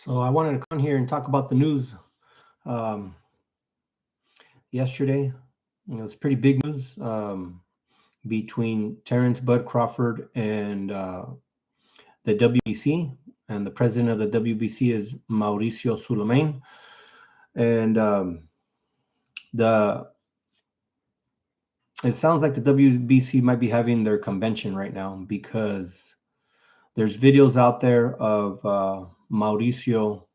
So I wanted to come here and talk about the news um, yesterday. It was pretty big news between Terence Bud Crawford and the WBC, and the president of the WBC is Mauricio Sulaiman. And the it sounds like the WBC might be having their convention right now because there's videos out there of Mauricio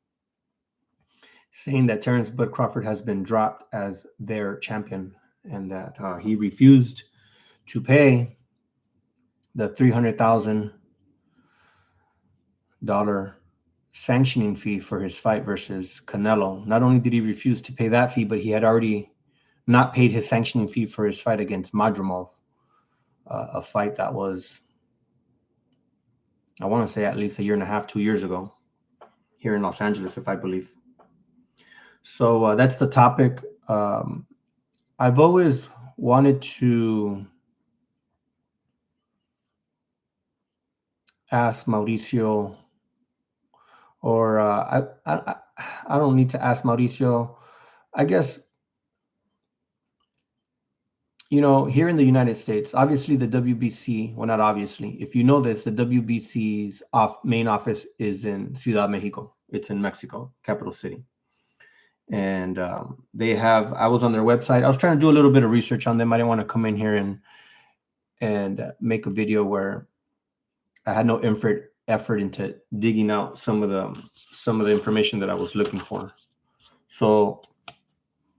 saying that Terence Bud Crawford has been dropped as their champion and that he refused to pay the $300,000 sanctioning fee for his fight versus Canelo. Not only did he refuse to pay that fee, but he had already not paid his sanctioning fee for his fight against Madrimov, a fight that was, I want to say, at least a year and a half, 2 years ago, here in Los Angeles, if I believe. So that's the topic. I've always wanted to ask Mauricio, or I don't need to ask Mauricio. I guess, here in the United States, obviously the WBC, well, not obviously, if you know this, the WBC's main office is in Ciudad Mexico. It's in Mexico, capital city. And I was on their website. I was trying to do a little bit of research on them. I didn't want to come in here and make a video where I had no effort into digging out some of the information that I was looking for. So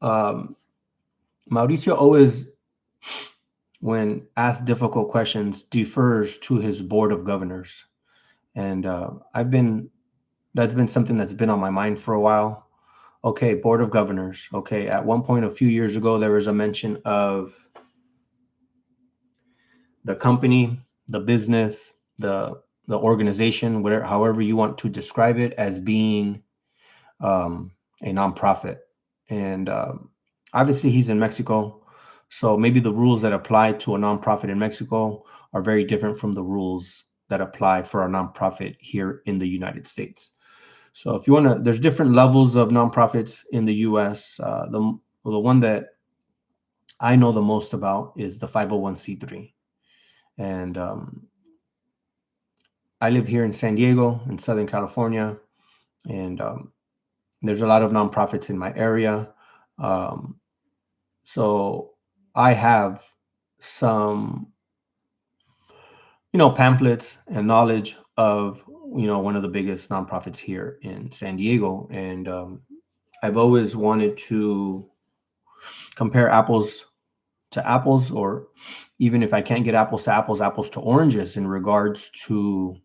Mauricio always, when asked difficult questions, defers to his board of governors, and that's been something that's been on my mind for a while. Okay, board of governors. Okay, at one point a few years ago, there was a mention of the company, the business, the organization, whatever, however you want to describe it, as being a nonprofit. And obviously he's in Mexico, so maybe the rules that apply to a nonprofit in Mexico are very different from the rules that apply for a nonprofit here in the United States. So if you want to, there's different levels of nonprofits in the U.S. The one that I know the most about is the 501c3. And I live here in San Diego, in Southern California, and there's a lot of nonprofits in my area. So I have some, pamphlets and knowledge of, one of the biggest nonprofits here in San Diego. And I've always wanted to compare apples to apples, or even if I can't get apples to apples, apples to oranges in regards to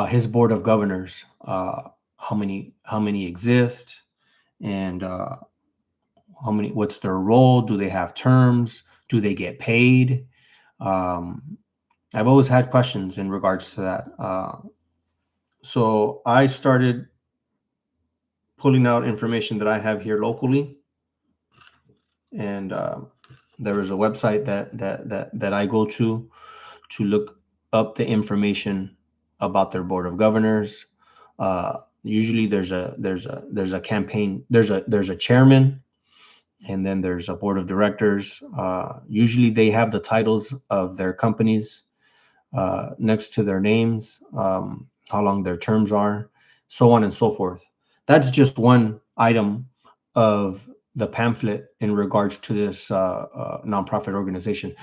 his board of governors, how many exist, and what's their role? Do they have terms? Do they get paid? I've always had questions in regards to that. So I started pulling out information that I have here locally, and there is a website that I go to look up the information about their board of governors. Usually there's a campaign, there's a chairman, and then there's a board of directors. Usually they have the titles of their companies next to their names, how long their terms are, so on and so forth. That's just one item of the pamphlet in regards to this nonprofit organization.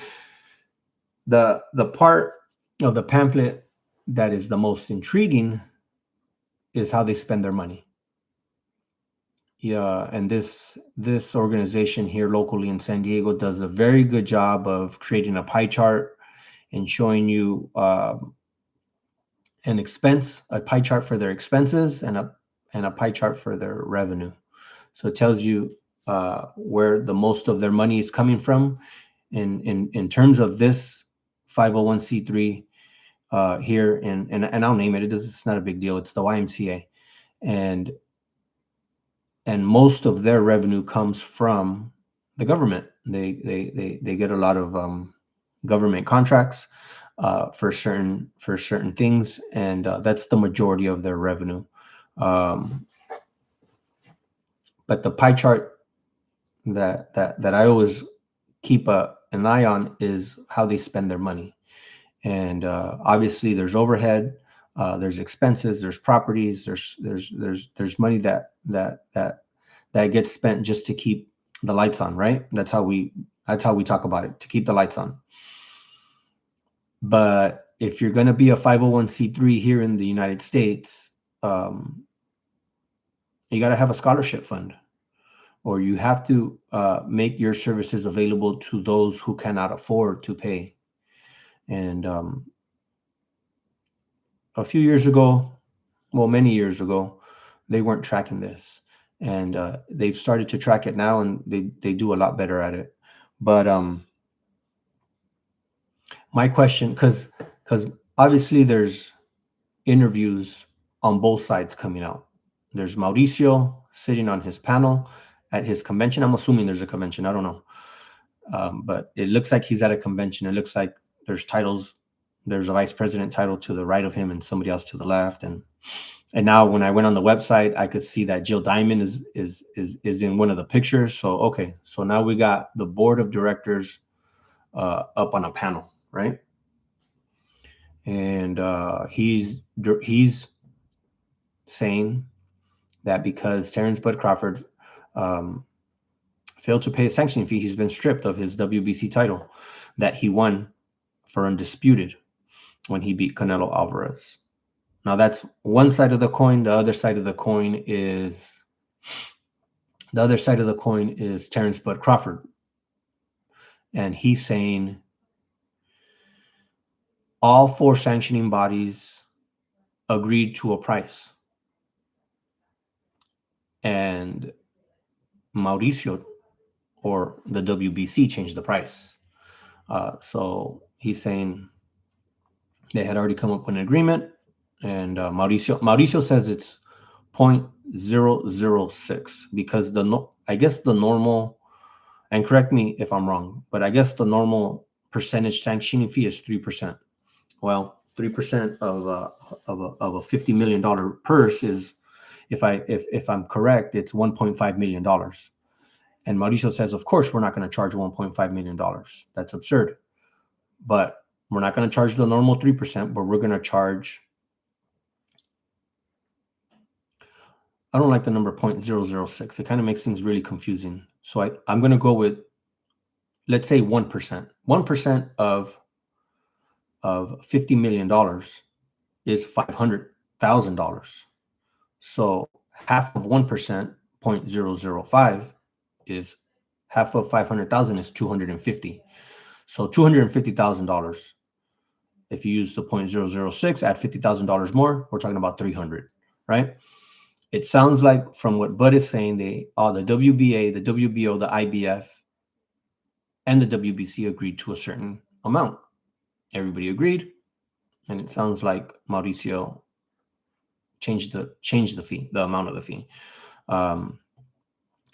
The part of the pamphlet that is the most intriguing is how they spend their money. Yeah, and this organization here locally in San Diego does a very good job of creating a pie chart and showing you a pie chart for their expenses and a pie chart for their revenue. So it tells you where the most of their money is coming from in terms of this 501c3 here, and I'll name it. It's not a big deal. It's the YMCA, and most of their revenue comes from the government. They get a lot of government contracts. for certain things, and that's the majority of their revenue. Um, but the pie chart that I always keep an eye on is how they spend their money. And obviously, there's overhead, there's expenses, there's properties, there's money that gets spent just to keep the lights on, right? That's how we talk about it, to keep the lights on. But if you're going to be a 501c3 here in the United States, you got to have a scholarship fund, or you have to make your services available to those who cannot afford to pay. And a few years ago, well, many years ago, they weren't tracking this, and they've started to track it now, and they do a lot better at it. But my question, because obviously there's interviews on both sides coming out. There's Mauricio sitting on his panel at his convention. I'm assuming there's a convention. I don't know. But it looks like he's at a convention. It looks like there's titles. There's a vice president title to the right of him and somebody else to the left. And now when I went on the website, I could see that Jill Diamond is in one of the pictures. So, okay. So now we got the board of directors up on a panel, right? And he's saying that because Terence Bud Crawford failed to pay a sanctioning fee, he's been stripped of his WBC title that he won for undisputed when he beat Canelo Alvarez. Now that's one side of the coin. The other side of the coin is Terence Bud Crawford, and he's saying all four sanctioning bodies agreed to a price, and Mauricio, or the WBC, changed the price. So he's saying they had already come up with an agreement, and Mauricio says it's 0.006 because I guess the normal, and correct me if I'm wrong, but I guess the normal percentage sanctioning fee is 3%. Well, 3% of a $50 million purse is, if I'm correct, it's $1.5 million. And Mauricio says, of course, we're not going to charge $1.5 million. That's absurd. But we're not going to charge the normal 3%, but we're going to charge, I don't like the number 0.006. It kind of makes things really confusing. So I'm going to go with, let's say 1%. 1% of $50 million is $500,000. So half of 1%, 0.005, is half of 500,000 is 250. So $250,000. If you use the 0.006, add $50,000 more, we're talking about 300, right? It sounds like from what Bud is saying, the WBA, the WBO, the IBF, and the WBC agreed to a certain amount. Everybody agreed, and it sounds like Mauricio changed the fee, the amount of the fee.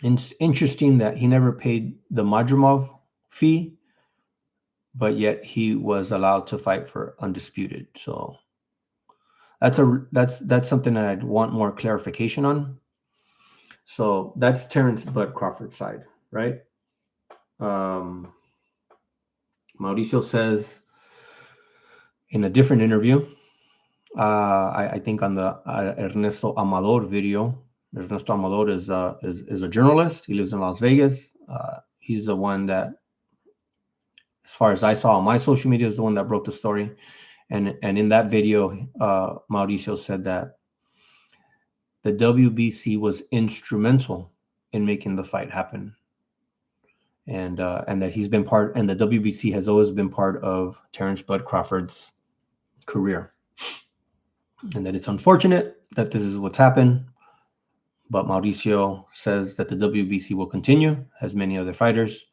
It's interesting that he never paid the Madrimov fee, but yet he was allowed to fight for undisputed. So that's something that I'd want more clarification on. So that's Terence Bud Crawford's side, right? Mauricio says in a different interview, I think on the Ernesto Amador video. Ernesto Amador is a journalist. He lives in Las Vegas. He's the one that, as far as I saw on my social media, is the one that broke the story. And in that video, Mauricio said that the WBC was instrumental in making the fight happen, and that he's been part, and the WBC has always been part of Terence Bud Crawford's career, and that it's unfortunate that this is what's happened. But Mauricio says that the WBC will continue, as many other fighters,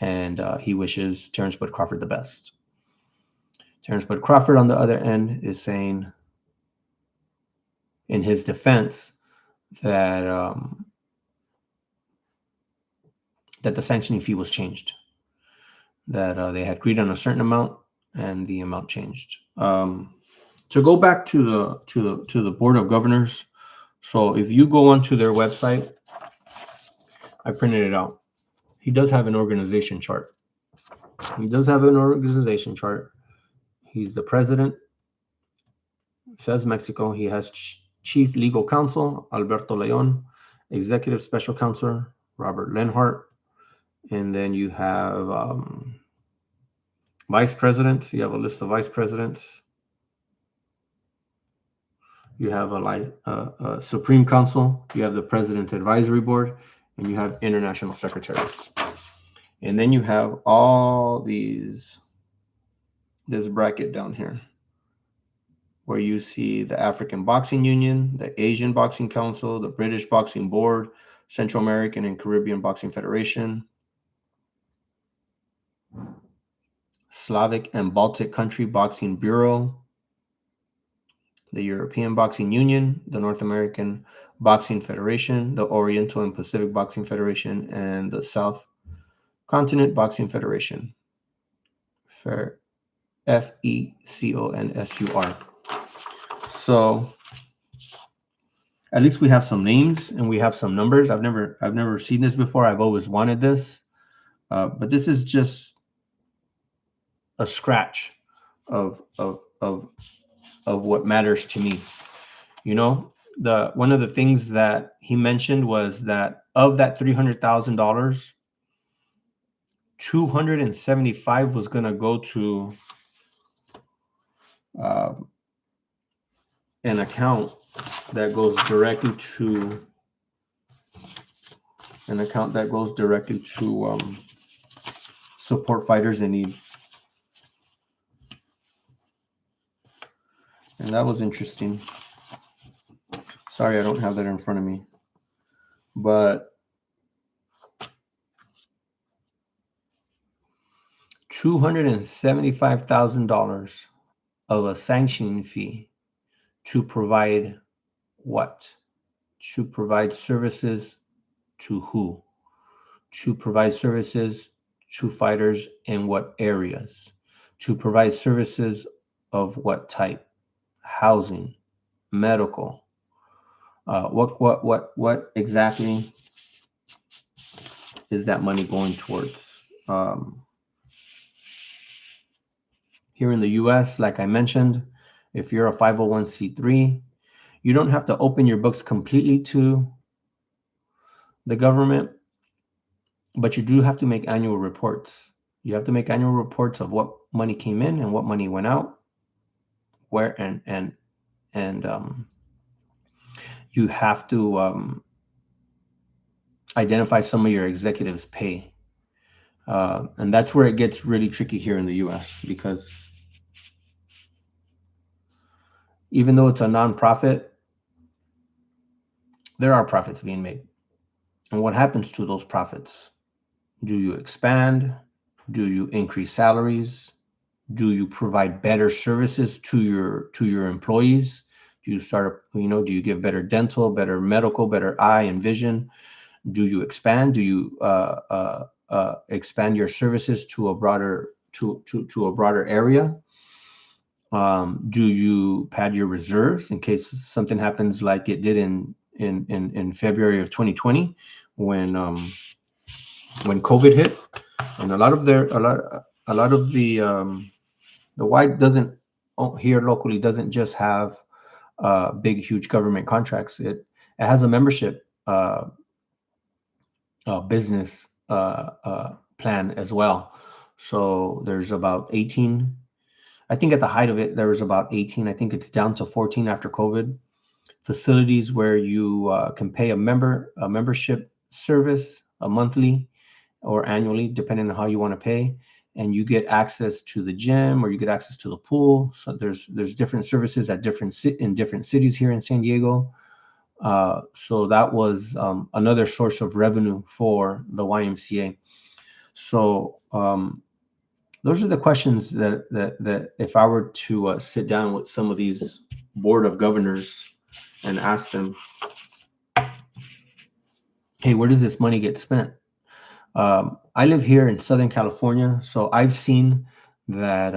and he wishes Terence Bud Crawford the best. Terence Bud Crawford, on the other end, is saying, in his defense, that that the sanctioning fee was changed, that they had agreed on a certain amount, and the amount changed. To go back to the board of governors. So if you go onto their website, I printed it out. He does have an organization chart. He does have an organization chart. He's the president. It says Mexico. He has chief legal counsel Alberto Leon, executive special counsel Robert Lenhart, and then you have vice presidents. You have a list of vice presidents. You have a Supreme Council. You have the President's Advisory Board, and you have international secretaries. And then you have all this bracket down here, where you see the African Boxing Union, the Asian Boxing Council, the British Boxing Board, Central American and Caribbean Boxing Federation, Slavic and Baltic Country Boxing Bureau, the European Boxing Union, the North American Boxing Federation, the Oriental and Pacific Boxing Federation, and the South Continent Boxing Federation. FECONSUR. So at least we have some names and we have some numbers. I've never seen this before. I've always wanted this, but this is just a scratch of what matters to me. You know, one of the things that he mentioned was that of that $300,000, 275 was going to go to an account that goes directly to support fighters in need. And that was interesting. Sorry, I don't have that in front of me. But $275,000 of a sanctioning fee to provide what? To provide services to who? To provide services to fighters in what areas? To provide services of what type? Housing, medical. What exactly is that money going towards? Here in the U.S., like I mentioned, if you're a 501c3, you don't have to open your books completely to the government, but you do have to make annual reports. You have to make annual reports of what money came in and what money went out, where and you have to identify some of your executives' pay. And that's where it gets really tricky here in the U.S. because even though it's a nonprofit, there are profits being made. And what happens to those profits? Do you expand? Do you increase salaries? Do you provide better services to your employees? Do you do you give better dental, better medical, better eye and vision? Do you expand? Do you expand your services to a broader area? Do you pad your reserves in case something happens like it did in February of 2020 when COVID hit, and a lot of the white doesn't here locally doesn't just have big huge government contracts. It has a membership business plan as well. So there's about 18. I think at the height of it, there was about 18. I think it's down to 14 after COVID. Facilities where you can pay a membership service, a monthly or annually, depending on how you want to pay, and you get access to the gym or you get access to the pool. So there's different services at different cities here in San Diego. So that was another source of revenue for the YMCA. So those are the questions that if I were to sit down with some of these board of governors and ask them, hey, where does this money get spent? I live here in Southern California, so I've seen that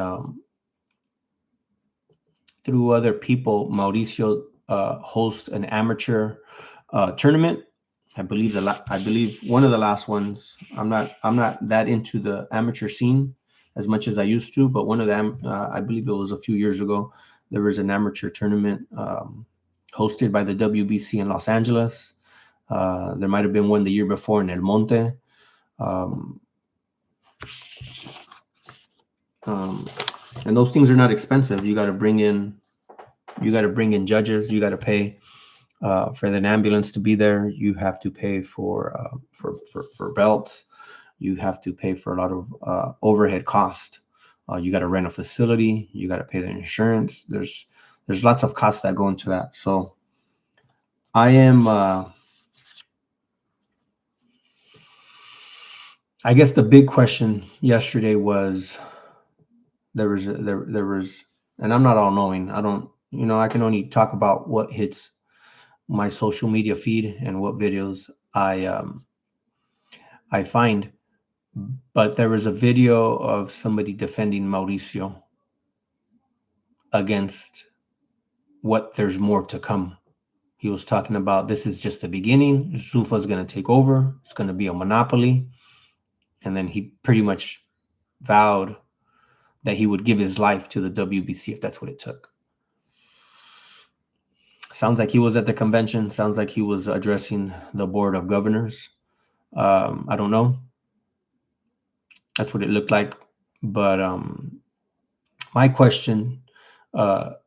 through other people, Mauricio hosts an amateur tournament. I believe I believe one of the last ones. I'm not that into the amateur scene as much as I used to, but one of them, I believe it was a few years ago, there was an amateur tournament hosted by the WBC in Los Angeles. There might have been one the year before in El Monte. Um, and those things are not expensive. You got to bring in judges. You got to pay for an ambulance to be there. You have to pay for belts. You have to pay for a lot of overhead cost. You got to rent a facility. You got to pay the insurance. There's lots of costs that go into that. So I am. I guess the big question yesterday was there was, and I'm not all knowing. I don't. I can only talk about what hits my social media feed and what videos I find. But there was a video of somebody defending Mauricio against what there's more to come. He was talking about this is just the beginning. Zuffa's going to take over. It's going to be a monopoly. And then he pretty much vowed that he would give his life to the WBC if that's what it took. Sounds like he was at the convention. Sounds like he was addressing the board of governors. I don't know. That's what it looked like. But my question, or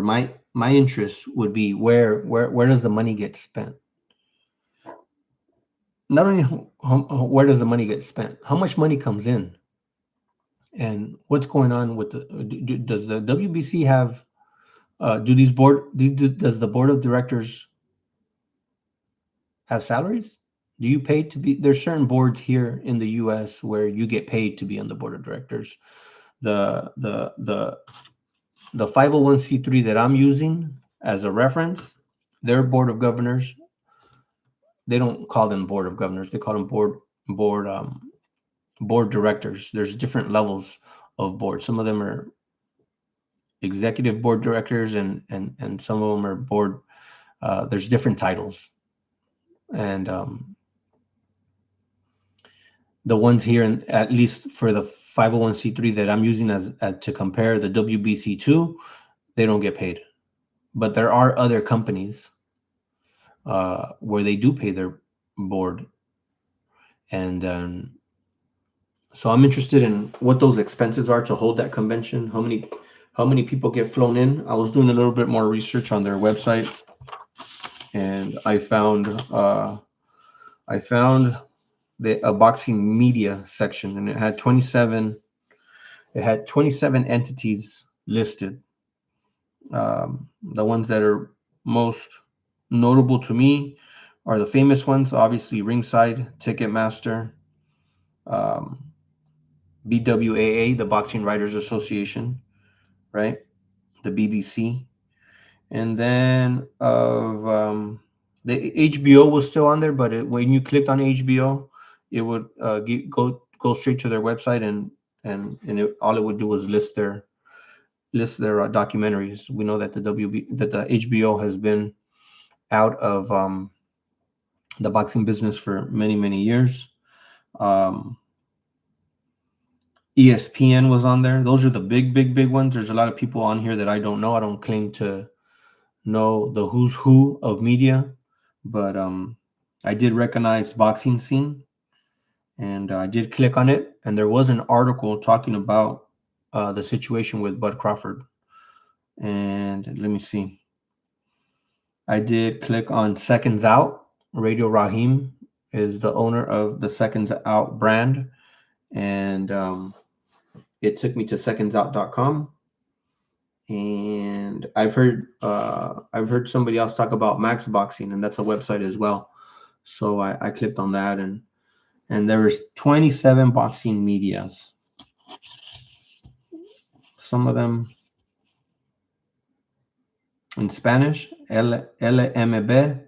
my interest would be where does the money get spent? Not only where does the money get spent, how much money comes in, and what's going on with does the WBC have? Does the board of directors have salaries? Do you pay to be? There's certain boards here in the U.S. where you get paid to be on the board of directors. The 501c3 that I'm using as a reference, their board of governors, they don't call them board of governors. They call them board directors. There's different levels of board. Some of them are executive board directors, and some of them are board. There's different titles, and the ones here, at least for the 501c3 that I'm using as to compare the WBC to, they don't get paid. But there are other companies where they do pay their board, and so I'm interested in what those expenses are to hold that convention. How many people get flown in? I was doing a little bit more research on their website, and I found a boxing media section, and it had 27 entities listed. The ones that are most notable to me are the famous ones, obviously Ringside, Ticketmaster, BWAA, the Boxing Writers Association, right? The BBC. And then the HBO was still on there, but when you clicked on HBO, it would go straight to their website, and all it would do was list their documentaries. We know that the HBO has been out of the boxing business for many years. ESPN was on there. Those are the big ones. There's a lot of people on here that I don't know. I don't claim to know the who's who of media, but I did recognize Boxing Scene, and I did click on it, and there was an article talking about the situation with Bud Crawford. And let me see. I did click on Seconds Out. Radio Rahim is the owner of the Seconds Out brand, and it took me to secondsout.com. And I've heard somebody else talk about Max Boxing, and that's a website as well. So I clicked on that, and there was 27 boxing medias. Some of them in Spanish, LMB,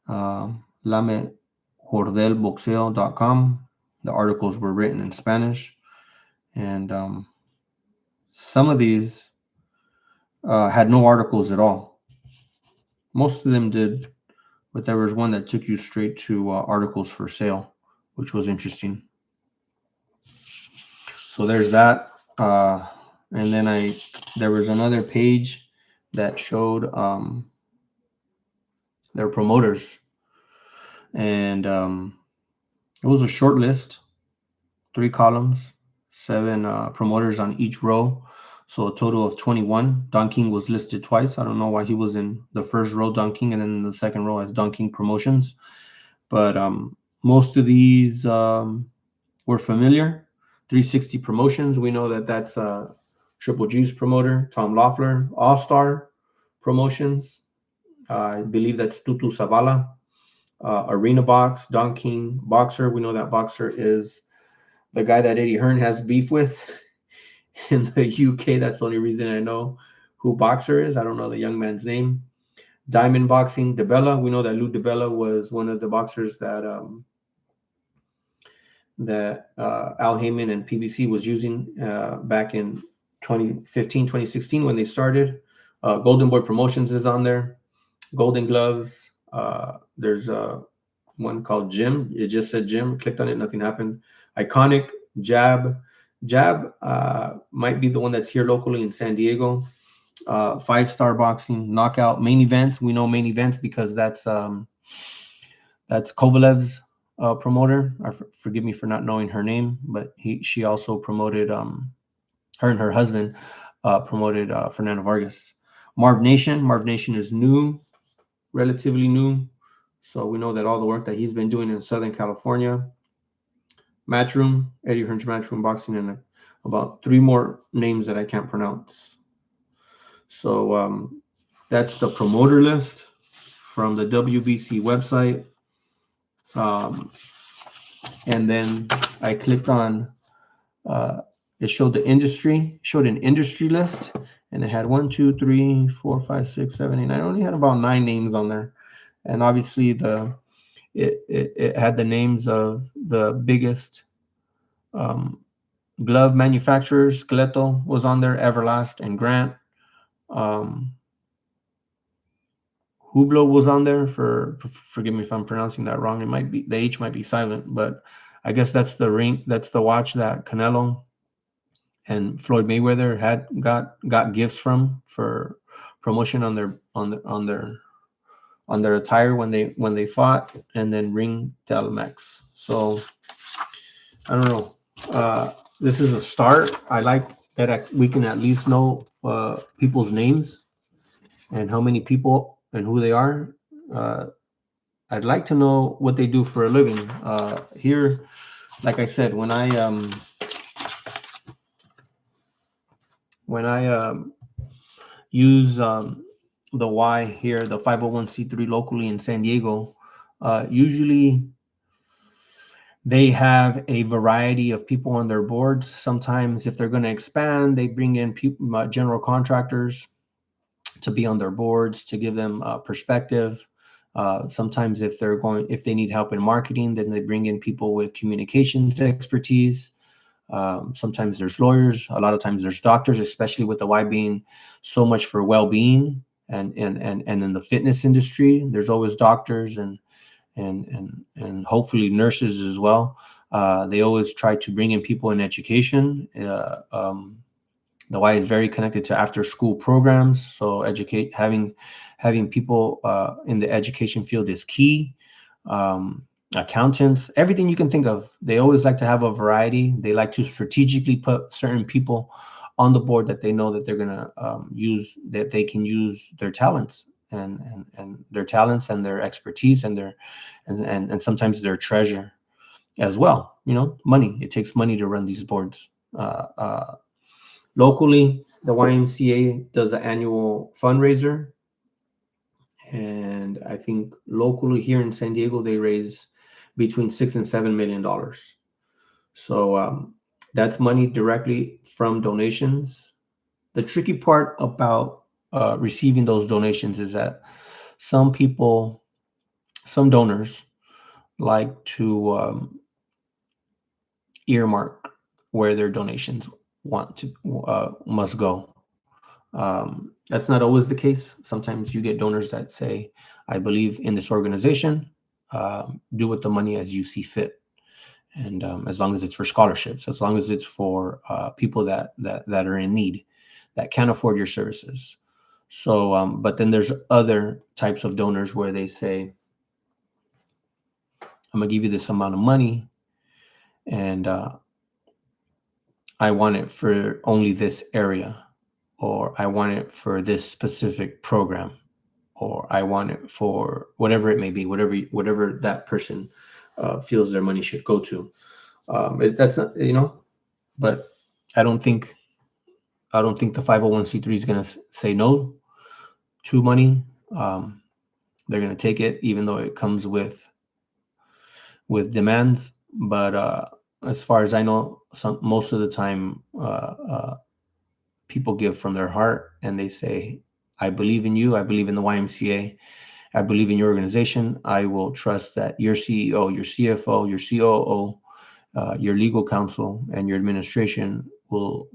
lamejordelboxeo.com. The articles were written in Spanish. And some of these had no articles at all. Most of them did, but there was one that took you straight to articles for sale, which was interesting. So there's that. And then there was another page that showed their promoters. And it was a short list, 3 columns, 7 promoters on each row. So a total of 21. Don King was listed twice. I don't know why he was in the first row, Don King, and then in the second row as Don King Promotions. But most of these were familiar. 360 Promotions, we know that that's Triple G's promoter. Tom Loeffler, All Star Promotions. I believe that's Tutu Zavala. Arena Box, Don King, Boxer. We know that Boxer is the guy that Eddie Hearn has beef with in the UK. That's the only reason I know who Boxer is. I don't know the young man's name. Diamond Boxing, DeBella. We know that Lou DeBella was one of the boxers that Al Heyman and PBC was using back in 2015, 2016 when they started. Golden Boy Promotions is on there. Golden Gloves. There's one called Jim. It just said Jim. Clicked on it, nothing happened. Iconic, Jab. Jab might be the one that's here locally in San Diego. 5-Star Boxing, Knockout, Main Events. We know Main Events because that's Kovalev's promoter. Forgive me for not knowing her name, but she also promoted her and her husband promoted Fernando Vargas. Marv Nation is new, relatively new. So we know that all the work that he's been doing in Southern California. Matchroom, Eddie Hearn's Matchroom Boxing, and about 3 more names that I can't pronounce. So that's the promoter list from the WBC website. And then I clicked on, it showed the industry, showed an industry list, and it had 1, 2, 3, 4, 5, 6, 7, 8, 9. I only had about 9 names on there. And obviously it had the names of the biggest glove manufacturers. Gleto was on there, Everlast and Grant. Hublot was on there. Forgive me if I'm pronouncing that wrong. It might be, the H might be silent, but I guess that's the ring. That's the watch that Canelo and Floyd Mayweather had got gifts from for promotion on their attire when they fought, and then ring Telmex. So I don't know. This is a start. I like that we can at least know people's names and how many people and who they are. I'd like to know what they do for a living. Here, like I said, when I use the Y here, the 501c3 locally in San Diego, usually they have a variety of people on their boards. Sometimes if they're going to expand, they bring in people, general contractors to be on their boards to give them perspective. Sometimes if they need help in marketing, then they bring in people with communications expertise. Sometimes there's lawyers. A lot of times there's doctors, especially with the Y being so much for well-being and in the fitness industry. There's always doctors and hopefully nurses as well. They always try to bring in people in education. The Y is very connected to after-school programs, so having people in the education field is key. Accountants, everything you can think of. They always like to have a variety. They like to strategically put certain people on the board that they know that they're gonna use, that they can use their talents and their talents and their expertise and sometimes their treasure as well. Money. It takes money to run these boards. Locally, the YMCA does an annual fundraiser, and I think locally here in San Diego they raise between $6 and $7 million. So that's money directly from donations. The tricky part about receiving those donations is that some donors like to earmark where their donations must go. That's not always the case. Sometimes you get donors that say, "I believe in this organization. Do with the money as you see fit." And as long as it's for scholarships, as long as it's for people that are in need, that can't afford your services. So, but then there's other types of donors where they say, "I'm gonna give you this amount of money, and I want it for only this area, or I want it for this specific program, or I want it for whatever it may be, whatever that person feels their money should go to." That's not, but I don't think the 501c3 is going to say no to money. They're going to take it, even though it comes with demands. But as far as I know, most of the time, people give from their heart, and they say, "I believe in you. I believe in the YMCA. I believe in your organization. I will trust that your CEO, your CFO, your COO, your legal counsel, and your administration will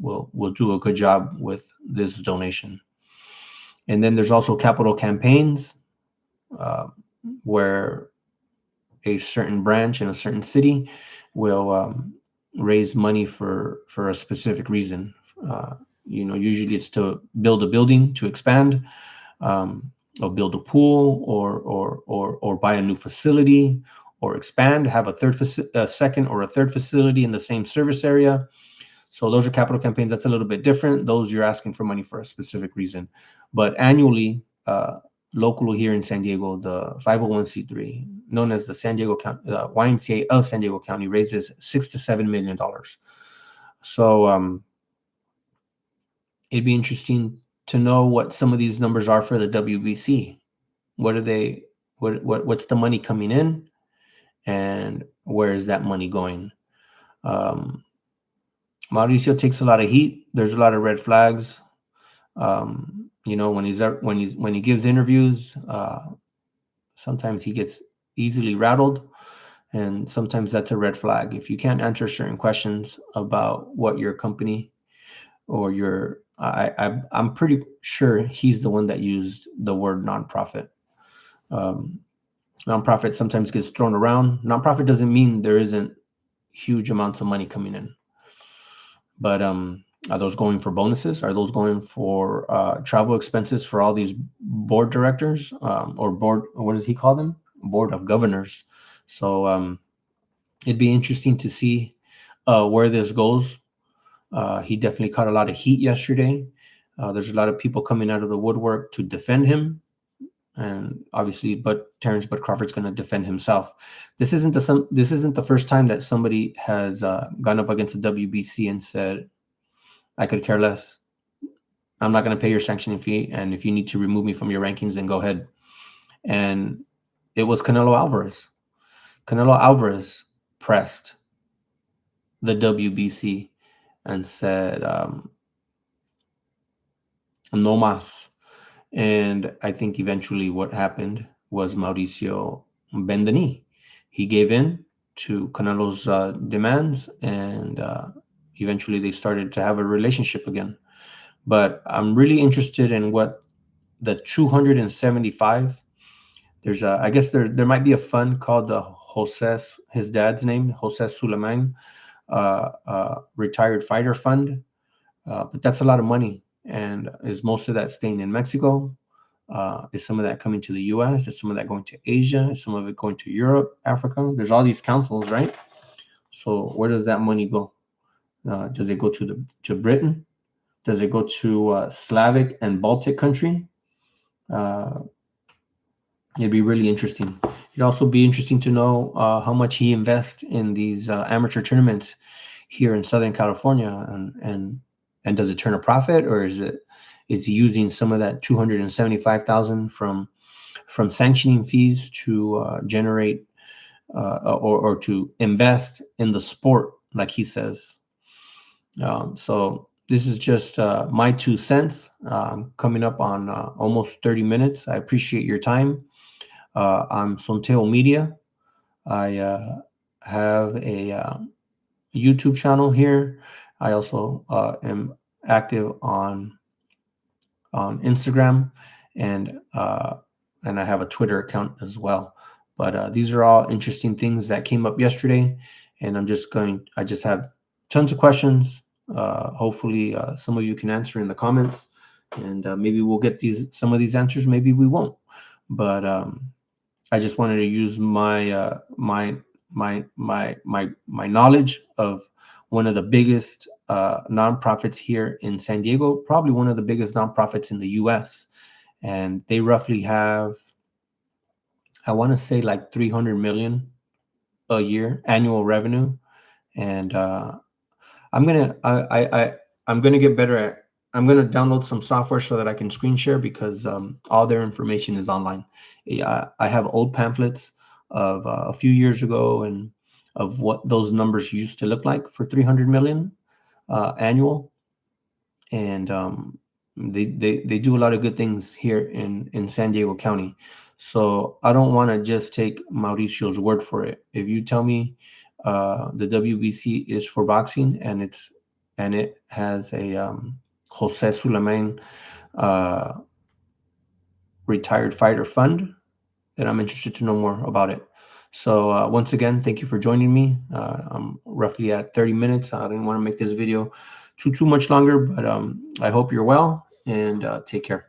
do a good job with this donation." And then there's also capital campaigns, uh, where a certain branch in a certain city will raise money for a specific reason. Usually it's to build a building, to expand, or build a pool, or buy a new facility, or expand, have a second or a third facility in the same service area. So those are capital campaigns. That's a little bit different. Those you're asking for money for a specific reason. But annually, locally here in San Diego, the 501c3, known as the YMCA of San Diego County, raises $6 to $7 million. So it'd be interesting to know what some of these numbers are for the WBC. What are they? What's the money coming in, and where is that money going? Mauricio takes a lot of heat. There's a lot of red flags. When he gives interviews, sometimes he gets easily rattled, and sometimes that's a red flag. If you can't answer certain questions about what your company or I'm pretty sure he's the one that used the word nonprofit. Nonprofit sometimes gets thrown around. Nonprofit doesn't mean there isn't huge amounts of money coming in. But are those going for bonuses? Are those going for travel expenses for all these board directors, or what does he call them? Board of governors. So it'd be interesting to see where this goes. He definitely caught a lot of heat yesterday. There's a lot of people coming out of the woodwork to defend him. And obviously, Terence Crawford's going to defend himself. This isn't the first time that somebody has gone up against the WBC and said, "I could care less. I'm not going to pay your sanctioning fee, and if you need to remove me from your rankings, then go ahead." And it was Canelo Alvarez. Canelo Alvarez pressed the WBC and said, "No más." And I think eventually what happened was Mauricio bent the knee. He gave in to Canelo's demands, and eventually they started to have a relationship again. But I'm really interested in what the 275. I guess there might be a fund called the Jose, his dad's name, Jose Suleiman, retired fighter fund. But that's a lot of money. And is most of that staying in Mexico? Is some of that coming to the U.S.? Is some of that going to Asia? Is some of it going to Europe, Africa? There's all these councils, right? So where does that money go? Does it go to Britain? Does it go to Slavic and Baltic country? It'd be really interesting. It'd also be interesting to know how much he invests in these amateur tournaments here in Southern California, and does it turn a profit, or is he using some of that $275,000 from sanctioning fees to generate or to invest in the sport, like he says? So this is just my 2 cents. Coming up on almost 30 minutes. I appreciate your time. I'm Sonteo Media. I have a YouTube channel here. I also am active on Instagram, and I have a Twitter account as well. But these are all interesting things that came up yesterday, and I just have tons of questions. Hopefully, some of you can answer in the comments, and maybe we'll get some of these answers. Maybe we won't. But I just wanted to use my knowledge of one of the biggest nonprofits here in San Diego, probably one of the biggest nonprofits in the U.S. And they roughly have, I want to say, like 300 million a year annual revenue. And I'm gonna I'm gonna get better at. I'm gonna download some software so that I can screen share, because all their information is online. I have old pamphlets of a few years ago, and of what those numbers used to look like for 300 million annual, and they do a lot of good things here in San Diego County. So I don't want to just take Mauricio's word for it. If you tell me the WBC is for boxing, and it has a Jose Sulaiman uh, retired fighter fund, then I'm interested to know more about it. So once again, thank you for joining me. I'm roughly at 30 minutes. I didn't want to make this video too much longer, but I hope you're well, and take care.